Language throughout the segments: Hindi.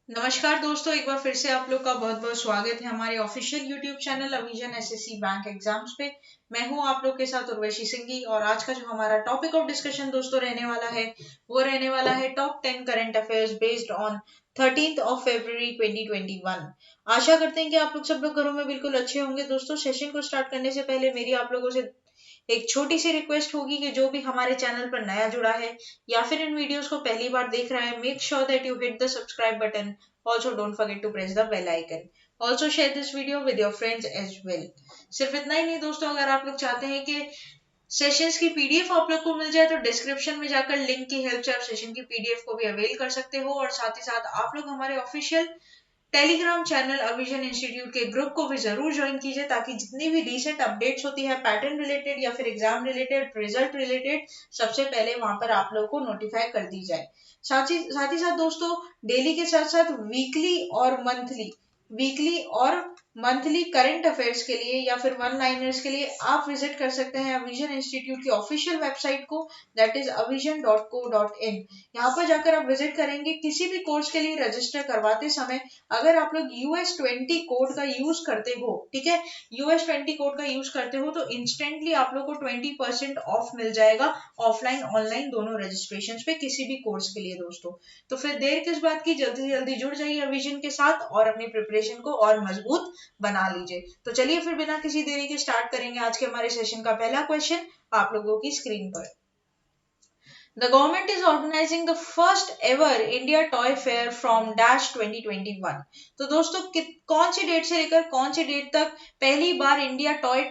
नमस्कार दोस्तों, एक बार फिर से आप लोग का बहुत बहुत स्वागत है हमारे ऑफिशियल यूट्यूब चैनल अविजन एसएससी बैंक एग्जाम्स पे। मैं हूं आप लोग के साथ उर्वशी सिंघी और आज का जो हमारा टॉपिक ऑफ डिस्कशन दोस्तों रहने वाला है वो रहने वाला है top 10 current affairs based on 13th of February 2021। आशा करते हैं कि आप लोग सब लोग घरों में बिल्कुल अच्छे होंगे। दोस्तों, सेशन को स्टार्ट करने से पहले मेरी आप लोगों से एक छोटी सी रिक्वेस्ट होगी कि जो भी हमारे चैनल पर नया जुड़ा है या फिर इन वीडियोस को पहली बार देख रहा है, make sure that you hit the subscribe button. Also don't forget to press the bell icon. Also share this video with your friends as well. सिर्फ इतना ही नहीं दोस्तों, अगर आप लोग चाहते हैं कि सेशंस की पीडीएफ आप लोग को मिल जाए तो डिस्क्रिप्शन में जाकर लिंक की हेल्प से आप सेशन की पीडीएफ को भी अवेल कर सकते हो। और साथ ही साथ आप लोग हमारे ऑफिशियल टेलीग्राम चैनल अविजन इंस्टीट्यूट के ग्रुप को भी जरूर ज्वाइन कीजिए, ताकि जितनी भी रिसेंट अपडेट्स होती है पैटर्न रिलेटेड या फिर एग्जाम रिलेटेड, रिजल्ट रिलेटेड, सबसे पहले वहां पर आप लोगों को नोटिफाई कर दी जाए। साथ ही साथ दोस्तों, डेली के साथ साथ वीकली और मंथली करंट अफेयर्स के लिए या फिर वन लाइनर्स के लिए आप विजिट कर सकते हैं अविजन इंस्टीट्यूट की ऑफिशियल वेबसाइट को, दैट इज avision.co.in। यहाँ पर जाकर आप विजिट करेंगे किसी भी कोर्स के लिए रजिस्टर करवाते समय अगर आप लोग US20 कोड का यूज करते हो, ठीक है, US20 कोड का यूज करते हो तो इंस्टेंटली आप लोग को 20% ऑफ मिल जाएगा ऑफलाइन ऑनलाइन दोनों रजिस्ट्रेशन पे किसी भी कोर्स के लिए। दोस्तों, तो फिर देर किस बात की, जल्दी से जल्दी जुड़ जाइए अविजन के साथ और अपनी प्रिपरेशन को और मजबूत बना लीजिए। तो चलिए फिर बिना किसी देरी के स्टार्ट करेंगे आज के हमारे सेशन का पहला क्वेश्चन आप लोगों की स्क्रीन पर। The government is organizing the first ever India Toy Fair from Dash 2021। तो दोस्तों, कौन सी डेट से लेकर कौन सी डेट तक पहली बार इंडिया टॉय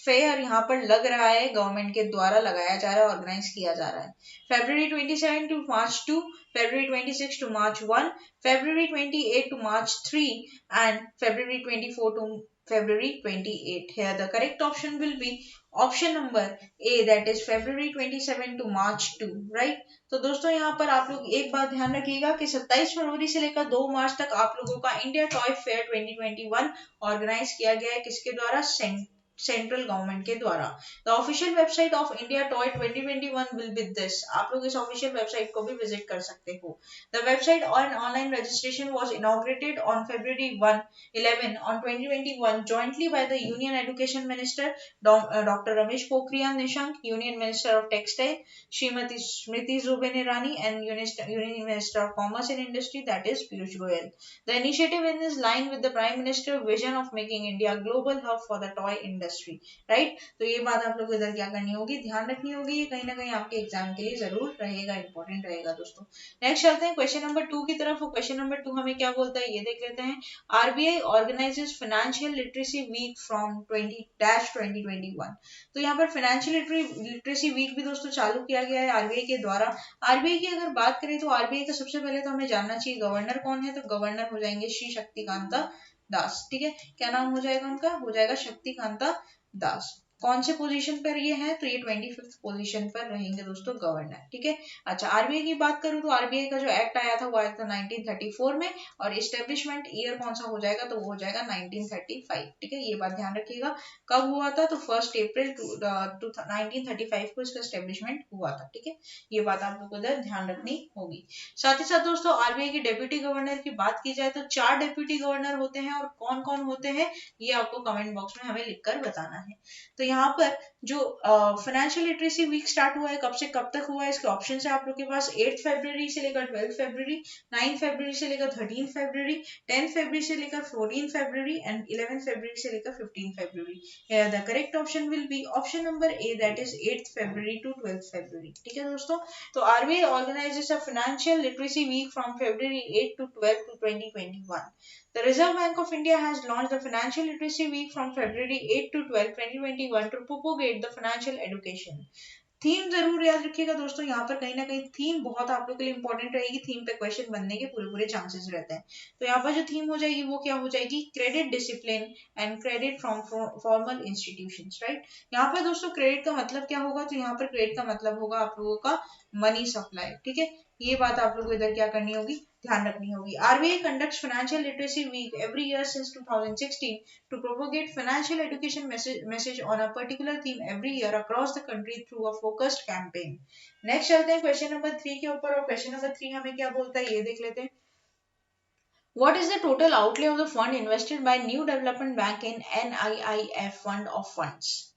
फेयर यहाँ पर लग रहा है, गवर्नमेंट के द्वारा लगाया जा रहा है, ऑर्गेनाइज किया जा रहा है। February 27 to March 2, February 26 to March 1, February 28 to March 3 and February 24 to February 28। Here the correct option will be option number A, that is February 27 to March 2, right। तो दोस्तों, यहाँ पर आप लोग एक बात ध्यान रखिएगा कि 27 फरवरी से लेकर 2 मार्च तक आप लोगों का इंडिया टॉय फेयर 2021 ऑर्गेनाइज किया गया है। किसके द्वारा? सेंट्रल गवर्नमेंट के द्वारा। The official website of India toy 2021 will be this. आप लोग इस ऑफिशियल वेबसाइट को भी विजिट कर सकते हो। द वेबसाइट और online registration was inaugurated on February 11 on 2021 jointly by the Union Education Minister Dr. Ramesh Pokhriyal Nishank, Union Minister of Textile Srimati Smriti Zubin Irani and Union Minister of Commerce and Industry, that is Piyush Goyal। The initiative is in line with the Prime Minister's vision of making India a global hub for the toy industry, right। तो ये बात आप लोग को इधर क्या करनी होगी, ध्यान रखनी होगी, ये कहीं ना कहीं आपके एग्जाम के लिए जरूर रहेगा, इंपॉर्टेंट रहेगा। दोस्तों, नेक्स्ट चलते हैं क्वेश्चन नंबर 2 की तरफ। क्वेश्चन नंबर 2 हमें क्या बोलता है ये देख लेते हैं। RBI organizes Financial Literacy Week from 20-2021। तो यहाँ पर फाइनेंशियल लिटरेसी वीक भी दोस्तों चालू किया गया है आरबीआई के द्वारा। आरबीआई की अगर बात करें तो आरबीआई का सबसे पहले तो हमें जानना चाहिए गवर्नर कौन है। तो गवर्नर हो जाएंगे श्री शक्तिकांता दास, ठीक है। क्या नाम हो जाएगा उनका? हो जाएगा शक्तिकांता दास। कौन से पोजीशन पर ये है? तो ये 25th पोजीशन पर रहेंगे दोस्तों गवर्नर, ठीक है। अच्छा, आरबीआई की बात करूं तो आरबीआई का जो एक्ट आया था वो आया था 1934 में और एस्टेब्लिशमेंट ईयर कौन सा हो जाएगा? तो वो हो जाएगा 1935, ठीक है। ये बात ध्यान रखिएगा। कब हुआ था? तो 1 अप्रैल 1935 को इसका एस्टेब्लिशमेंट हुआ था, ठीक है। ये बात आप लोगों को इधर ध्यान रखनी होगी। साथ ही साथ दोस्तों, आरबीआई की डेप्यूटी गवर्नर की बात की जाए तो 4 डेप्यूटी गवर्नर होते हैं और कौन कौन होते हैं ये आपको कमेंट बॉक्स में हमें लिखकर बताना है। तो यहाँ पर जो फाइनेंशियल लिटरेसी वीक स्टार्ट हुआ है, कब से कब तक हुआ है, इसके ऑप्शन है आप लोग के पास 8 फरवरी से लेकर 12 फरवरी, 9 फरवरी से लेकर 13 फरवरी, 10 फरवरी से लेकर 14 फरवरी एंड 11 फरवरी से लेकर 15 फरवरी। The correct option will be option number A, that is 8 February to 12 February, ठीक है दोस्तों। तो RBI organises a financial literacy week from February 8 to 12 to 2021। The Reserve Bank of India has launched the Financial Literacy Week from February 8 to 12, 2021 to propagate the financial education। Theme जरूर याद रखिएगा दोस्तों, यहाँ पर कहीं ना कहीं थीम बहुत आप लोग के लिए इंपॉर्टेंट रहेगी। थीम पे क्वेश्चन बनने के पूरे चांसेस रहते हैं। तो यहाँ पर जो थीम हो जाएगी वो क्या हो जाएगी? Credit discipline and credit from formal institutions, right. यहाँ पर दोस्तों क्रेडिट का मतलब क्या होगा? तो यहाँ पर क्रेडिट का मतलब होगा आप लोगों का मनी सप्लाई, ठीक है। ये बात आप लोगों को इधर क्या करनी होगी, ध्यान रखनी होगी। RBI conducts financial literacy week every year since 2016 to propagate financial education message on a particular theme every year across the country through a focused campaign। Next चलते हैं क्वेश्चन नंबर 3 के ऊपर और क्वेश्चन नंबर 3 हमें क्या बोलता है ये देख लेते हैं। What is the total outlay of the fund invested by New Development Bank in NIIF fund of funds?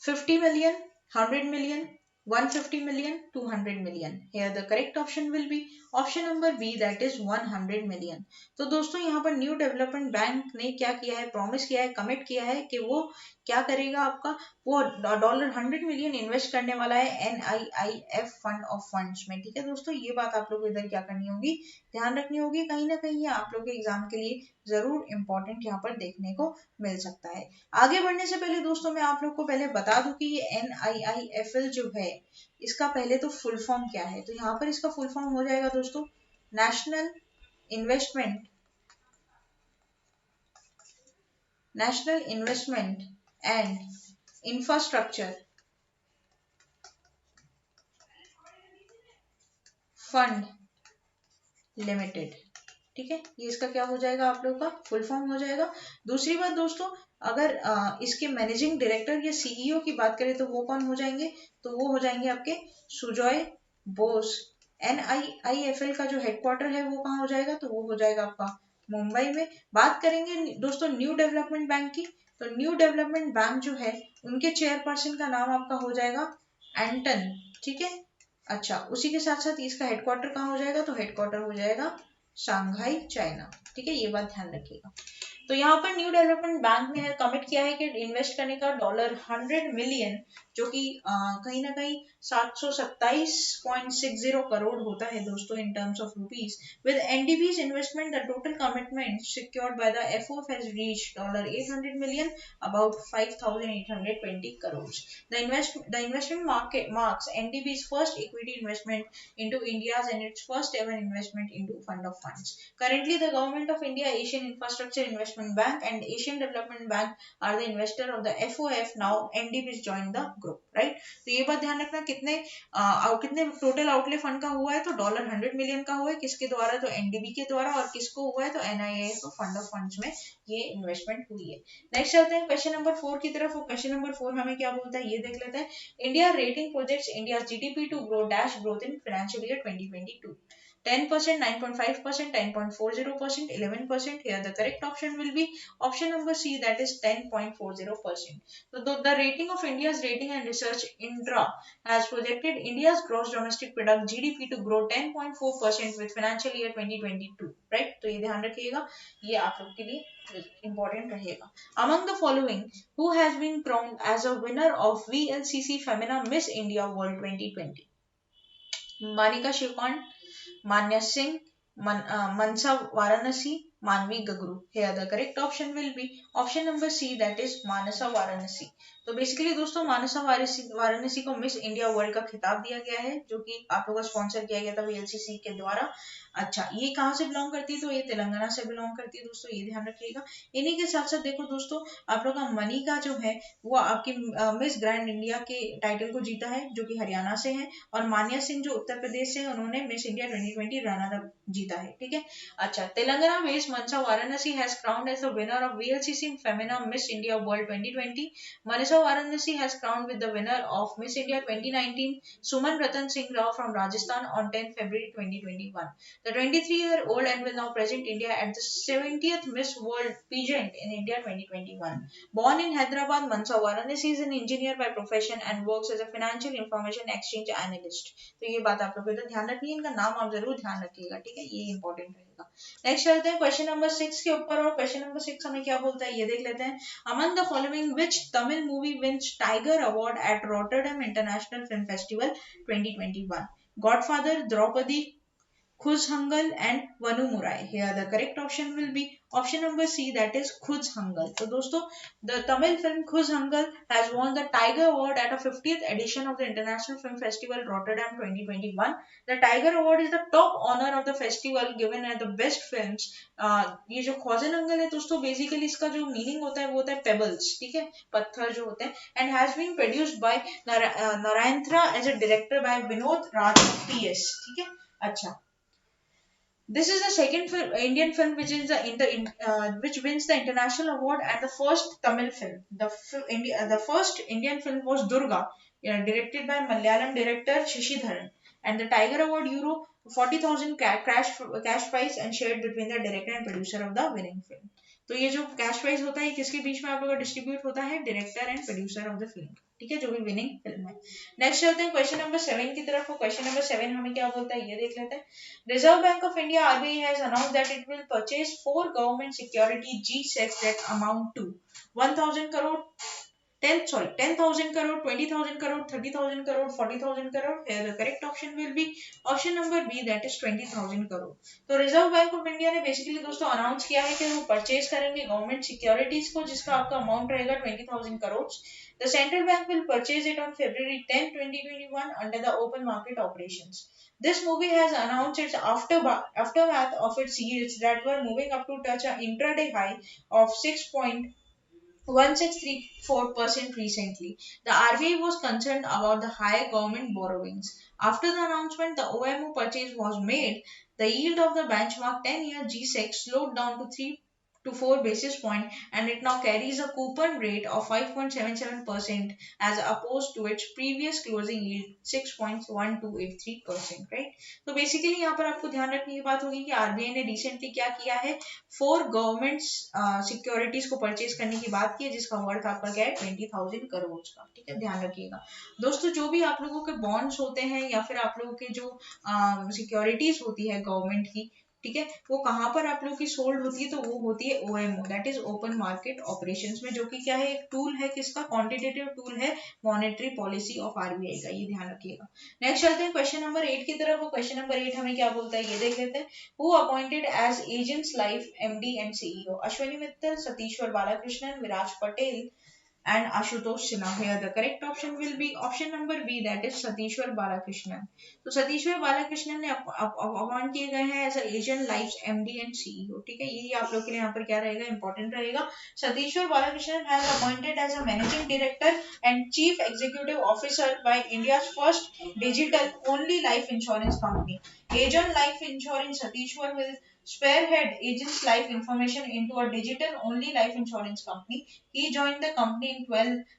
50 million, 100 million, 150 million, 200 million. Here the correct option will be option number B, that is 100 million. तो दोस्तों यहाँ पर न्यू डेवलपमेंट बैंक ने क्या किया है, प्रॉमिस किया है, कमिट किया है कि वो क्या करेगा, आपका वो $100 मिलियन इन्वेस्ट करने वाला है NIIF फंड ऑफ फंड्स में। ठीक है दोस्तों, ये बात आप लोग को इधर क्या करनी होगी, ध्यान रखनी होगी। कहीं ना कहीं ये आप लोग के एग्जाम के लिए जरूर इंपॉर्टेंट यहाँ पर देखने को मिल सकता है। आगे बढ़ने से पहले दोस्तों मैं आप लोग को पहले बता दूं कि ये NIIFL जो है इसका पहले तो फुल फॉर्म क्या है। तो यहाँ पर इसका फुल फॉर्म हो जाएगा दोस्तों national investment and infrastructure fund limited. ठीक है, ये इसका क्या हो जाएगा, आप लोगों का फुल फॉर्म हो जाएगा। दूसरी बात दोस्तों, अगर इसके मैनेजिंग डायरेक्टर या सीईओ की बात करें तो वो कौन हो जाएंगे, तो वो हो जाएंगे आपके सुजॉय बोस। NIIFL का जो हेडक्वार्टर है वो कहाँ हो जाएगा, तो वो हो जाएगा आपका मुंबई में। बात करेंगे दोस्तों न्यू डेवलपमेंट बैंक की, तो न्यू डेवलपमेंट बैंक जो है उनके चेयरपर्सन का नाम आपका हो जाएगा एंटन। ठीक है, अच्छा उसी के साथ साथ इसका हेडक्वार्टर कहाँ हो जाएगा, तो हेडक्वार्टर हो जाएगा शंघाई चाइना। ठीक है, ये बात ध्यान रखिएगा। तो यहाँ पर न्यू डेवलपमेंट बैंक ने कमिट किया है कि इन्वेस्ट करने का $100 मिलियन, जो कि कहीं ना कहीं 727.60 करोड़ होता है दोस्तों in terms of rupees. With NDB's investment the total commitment secured by the FOF has reached $800 million, about 5,820 crores. The investment market marks NDB's first equity investment into India's and its first ever investment into fund of funds. Currently, the Government of India, Asian Infrastructure Investment Bank and Asian Development Bank are the investor of the FOF. Now NDB's joined the group, right? तो ये बात ध्यान रखना, कितने टोटल आउटले फंड का हुआ है, तो $100 मिलियन का हुआ है, किसके द्वारा, तो NDB के द्वारा, और किसको हुआ है, तो NIIF तो फंड ऑफ फंड्स में ये इन्वेस्टमेंट हुई है। नेक्स्ट चलते हैं क्वेश्चन नंबर 4 की तरफ। क्वेश्चन नंबर 4 हमें क्या बोलता है ये देख लेते हैं। India rating projects India GDP to grow dash growth in financial year 2022। 10%, 9.5%, 10.40%, 11%. Here the correct option will be option number C, that is 10.40%. So the rating of India's Rating and Research Indra has projected India's gross domestic product GDP to grow 10.4% with financial year 2022. Right? तो ये ध्यान रखिएगा, ये आप लोग के लिए important रहेगा। Among the following, who has been crowned as a winner of VLCC Femina Miss India World 2020? Manika शिवकौन, मान्या सिंह, मनसा वाराणसी, मानवी Gagroo. Here the correct option will be option number C, that is मानसा वाराणसी। तो बेसिकली दोस्तों मानसा वाराणसी को मिस इंडिया वर्ल्ड का खिताब दिया गया है, जो कि आप लोगों का स्पॉन्सर किया गया था VLCC के द्वारा। अच्छा, ये कहाँ से बिलोंग करती है, तो ये तेलंगाना से बिलोंग करती है दोस्तों, ये ध्यान रखिएगा। इन्हीं के साथ साथ देखो दोस्तों, आप लोग का मनिका जो है वो आपकी मिस ग्रैंड इंडिया के टाइटल को जीता है, जो कि हरियाणा से है, और मान्या सिंह जो उत्तर प्रदेश से है, उन्होंने मिस इंडिया 2020 रनर अप जीता है। ठीक है, अच्छा Telangana based Manasa Varanasi has crowned as the winner of VLCC Femina Miss India World 2020। Manasa Varanasi has crowned with the winner of Miss India 2019 Suman Ratan Singh Rao from Rajasthan on 10 February 2021। The 23-year-old and will now present India at the 70th Miss World pageant in India 2021. Born in Hyderabad, Mansa Varanasi is an engineer by profession and works as a financial information exchange analyst. तो ये बात आप लोगों को ध्यान रखनी है, इनका नाम आप जरूर ध्यान रखिएगा। ठीक है, ये इंपॉर्टेंट रहेगा। नेक्स्ट चलते हैं क्वेश्चन नंबर 6 के ऊपर, और क्वेश्चन नंबर 6 हमें क्या बोलता है ये देख लेते हैं। Among the following which Tamil movie wins Tiger Award at Rotterdam International Film Festival 2021? Godfather, Draupadi, Khuzhangal and Vanumurai. Here the correct option will be option number C, that is Khuzhangal. So दोस्तों, the Tamil film Khuzhangal has won the Tiger Award at a 50th edition of the International Film Festival Rotterdam 2021. The Tiger Award is the top honor of the festival given at the best films. ये जो Khuzhangal है दोस्तों, basically इसका जो meaning होता है वो होता है pebbles, ठीक है, पत्थर जो होते हैं, and has been produced by Narayanthra as a director by Vinod Raj PS. ठीक है, अच्छा, this is the second Indian film which is which wins the international award, and the first Tamil film. The first Indian film was Durga, directed by Malayalam director Shashidharan, and the Tiger Award euro 40,000 cash prize and shared between the director and producer of the winning film. तो ये जो कैश प्राइज होता है किसके बीच में आप लोगों का डिस्ट्रीब्यूट होता है, director and producer of the film, ठीक है, जो भी विनिंग फिल्म है। नेक्स्ट चलते हैं क्वेश्चन नंबर 7 की तरफ। क्वेश्चन नंबर 7 हमें क्या बोलता है ये देख लेते हैं। Reserve bank of India RBI has announced that it will purchase 4 government security G-Secs that amount to 1000 crore 10,000 crore, 20,000 crore, 30,000 crore, 40,000 crore. Here the correct option will be option number B, that is 20,000 crore. तो रिजर्व बैंक ऑफ इंडिया ने बेसिकली दोस्तों अनाउंस किया है कि वो परचेज करेंगे गवर्नमेंट सिक्योरिटीज को जिसका आपका अमाउंट रहेगा 20,000 crore. The central bank will purchase it on February 10, 2021 under the open market operations. This movie has announced its aftermath of its yields that were moving up to touch an intraday high of 6.1634% recently. The RBI was concerned about the high government borrowings. After the announcement, the OMO purchase was made. The yield of the benchmark 10-year G-Sec slowed down to 3 to 4 basis point and it now carries a coupon rate of 5.77% as opposed to its previous closing yield 6.1283%, right? तो बेसिकली यहाँ पर आपको ध्यान रखने की बात होगी कि आरबीआई ने रिसेंटली क्या किया है, 4 गवर्नमेंट सिक्योरिटीज को परचेज करने की बात की है जिसका वर्थ आपका क्या है 20,000 करोड़ का, ठीक है, ध्यान रखिएगा दोस्तों। जो भी आप लोगों के बॉन्ड्स होते हैं या फिर आप लोगों के जो सिक्योरिटीज होती है गवर्नमेंट की, ठीक है, वो कहाँ पर आप लोगों की सोल्ड होती है, तो वो होती है OMO, that is open market operations में, जो कि क्या है एक टूल है किसका, क्वांटिटेटिव टूल है मॉनेटरी पॉलिसी ऑफ आरबीआई का, ये ध्यान रखिएगा। नेक्स्ट चलते हैं क्वेश्चन नंबर 8 की तरफ। वो क्वेश्चन नंबर 8 हमें क्या बोलता है ये देख लेते हैं। Who appointed as agents life MD and CEO? Ashwini Mittal, Satishwar Balakrishnan, Viraj Patel and Ashutosh Sinha. Here the correct option will be option number B, that is Satishwar Balakrishnan. तो सतीश्वर बालाकृष्णन ने अपॉइंट किए गए हैं as Asian life MD and CEO, ठीक है, ये आप लोग के लिए यहाँ पर क्या रहेगा, इंपॉर्टेंट रहेगा। Satishwar Balakrishnan has appointed as a managing director and chief executive officer by India's first digital only life insurance company Aegon life insurance. Satishwar will spearhead agents life information into a digital only life insurance company. He joined the company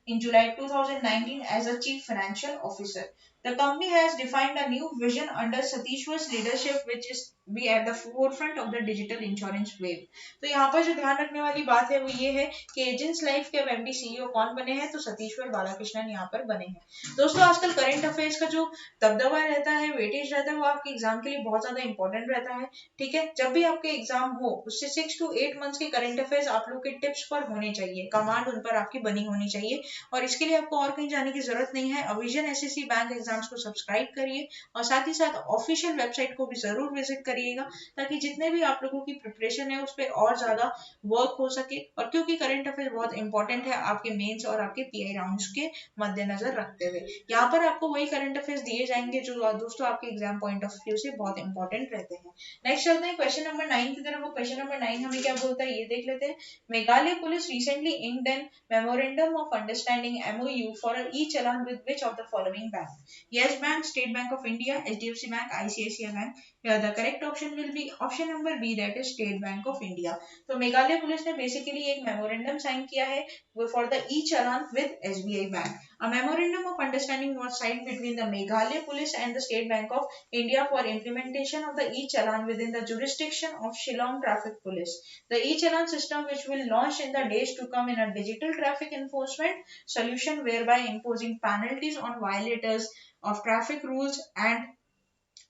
in July 2019 as a chief financial officer. The company has defined a new vision under Satishwar's leadership, which is be at the forefront of the digital insurance wave. तो यहाँ पर जो ध्यान रखने वाली बात है वो ये है कि एजेंट्स लाइफ के एमडी सीईओ कौन बने हैं, तो सतीश्वर बालाकृष्णन यहाँ पर बने हैं। दोस्तों आजकल करंट अफेयर्स का जो दबदबा रहता है, वेटेज रहता है, वो आपके एग्जाम के लिए बहुत ज्यादा इंपॉर्टेंट रहता है, ठीक है। जब भी आपके एग्जाम हो उससे 6 to 8 मंथ्स के करंट अफेयर्स आप लोग के टिप्स पर होने चाहिए, कमांड उन पर आपकी बनी होनी चाहिए, और इसके लिए आपको और कहीं जाने की जरूरत नहीं है। अविजन एसएससी बैंक एग्जाम्स को सब्सक्राइब करिए और साथ ही साथ ऑफिशियल वेबसाइट को भी जरूर विजिट करिएगा, ताकि जितने भी आप लोगों की प्रिपरेशन है उस पर और ज्यादा वर्क हो सके। और क्योंकि करंट अफेयर बहुत इंपॉर्टेंट है आपके मेंस और आपके पीआई राउंड्स के मद्देनजर रखते हुए, यहाँ पर आपको वही करंट अफेयर्स दिए जाएंगे जो दोस्तों आपके एग्जाम पॉइंट ऑफ व्यू से बहुत इंपॉर्टेंट रहते हैं। नेक्स्ट चलते हैं क्वेश्चन नंबर 9 की तरफ। क्वेश्चन नंबर 9 हमें क्या बोलता है ये देख लेते हैं। Meghalaya police recently inked an memorandum of understanding MOU for a e-challan with which of the following bank? Yes Bank, State Bank of India, HDFC Bank, ICICI Bank. Here the correct option will be option number B, that is State Bank of India. तो मेघालय पुलिस ने बेसिकली एक मेमोरेंडम साइन किया है for the e-challan with SBI Bank. A memorandum of understanding was signed between the Meghalaya Police and the State Bank of India for implementation of the e-challan within the jurisdiction of Shillong Traffic Police. The e-challan system, which will launch in the days to come, in a digital traffic enforcement solution whereby imposing penalties on violators of traffic rules and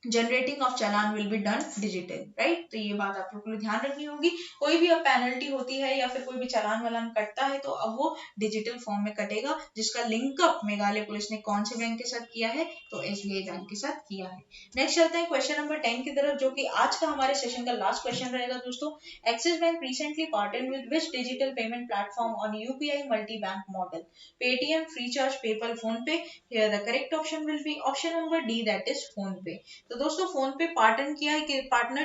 generating of challan will be done digital, right. तो ये बात आप लोग को ध्यान रखनी होगी। कोई भी अब पेनल्टी होती है या फिर कोई भी चालान वालान कटता है तो अब वो डिजिटल फॉर्म में कटेगा, जिसका लिंकअप मेघालय पुलिस ने कौन से बैंक के साथ किया है, तो एसबीआई बैंक के साथ किया है। नेक्स्ट चलते हैं क्वेश्चन नंबर 10 की तरफ, जो कि आज का हमारे सेशन का लास्ट क्वेश्चन रहेगा दोस्तों। Axis bank recently partnered with which digital payment platform on UPI multi bank model? Paytm, Freecharge, PayPal, PhonePe. Here the correct option will be option number D, that is PhonePe. तो दोस्तों फोन पे पार्टनर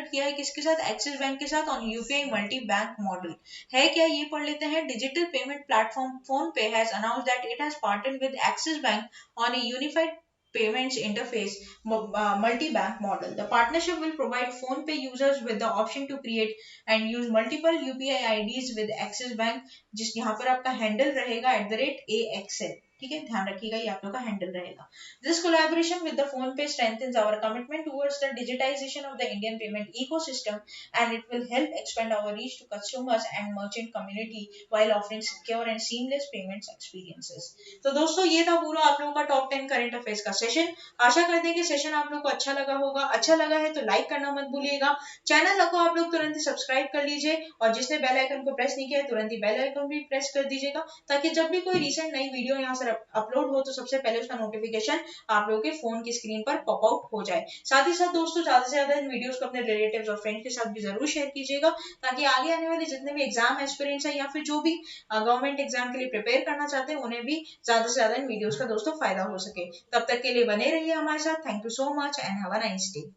किया है किसके साथ, एक्सिस बैंक के साथ on UPI multi bank model. है क्या ये पढ़ लेते हैं। डिजिटल पेमेंट प्लेटफॉर्म फोन पे has announced that it has partnered with axis bank on a unified payments interface multi-bank model. The partnership will provide PhonePe users with the option to create and use multiple UPI IDs with Axis Bank, जिस यहाँ पर आपका हैंडल रहेगा @AXL, ठीक है, ध्यान रखिएगा, ये आप लोग का हैंडल रहेगा। This collaboration with the phone पे स्ट्रेंथens our commitment towards the digitization of the Indian payment ecosystem, and it will help expand our reach to consumers and merchant community while offering secure and seamless payments experiences। तो दोस्तों ये था पूरा आप लोगों का टॉप 10 करंट अफेयर्स का सेशन। आशा करते हैं कि सेशन आप लोग को अच्छा लगा होगा। अच्छा लगा है तो लाइक करना मत भूलिएगा। चैनल को आप लोग तुरंत ही सब्सक्राइब कर लीजिए, और जिसने बेल आइकन को प्रेस नहीं किया है तुरंत ही बेल आइकन भी प्रेस कर दीजिएगा, ताकि जब भी कोई रिसेंट नई वीडियो यहाँ से अपलोड हो तो सबसे पहले उसका नोटिफिकेशन आप लोगों के फोन की स्क्रीन पर पॉप आउट हो जाए। साथ ही साथ दोस्तों ज्यादा से ज्यादा इन वीडियोस को अपने रिलेटिव्स और फ्रेंड्स के साथ भी जरूर शेयर कीजिएगा, ताकि आगे आने वाले जितने भी एग्जाम एस्पिरेंट्स हैं या फिर जो भी गवर्नमेंट एग्जाम के लिए प्रिपेयर करना चाहते हैं उन्हें भी ज्यादा से ज्यादा इन वीडियोस का दोस्तों फायदा हो सके। तब तक के लिए बने रहिए हमारे साथ। Thank you so much and have a nice day.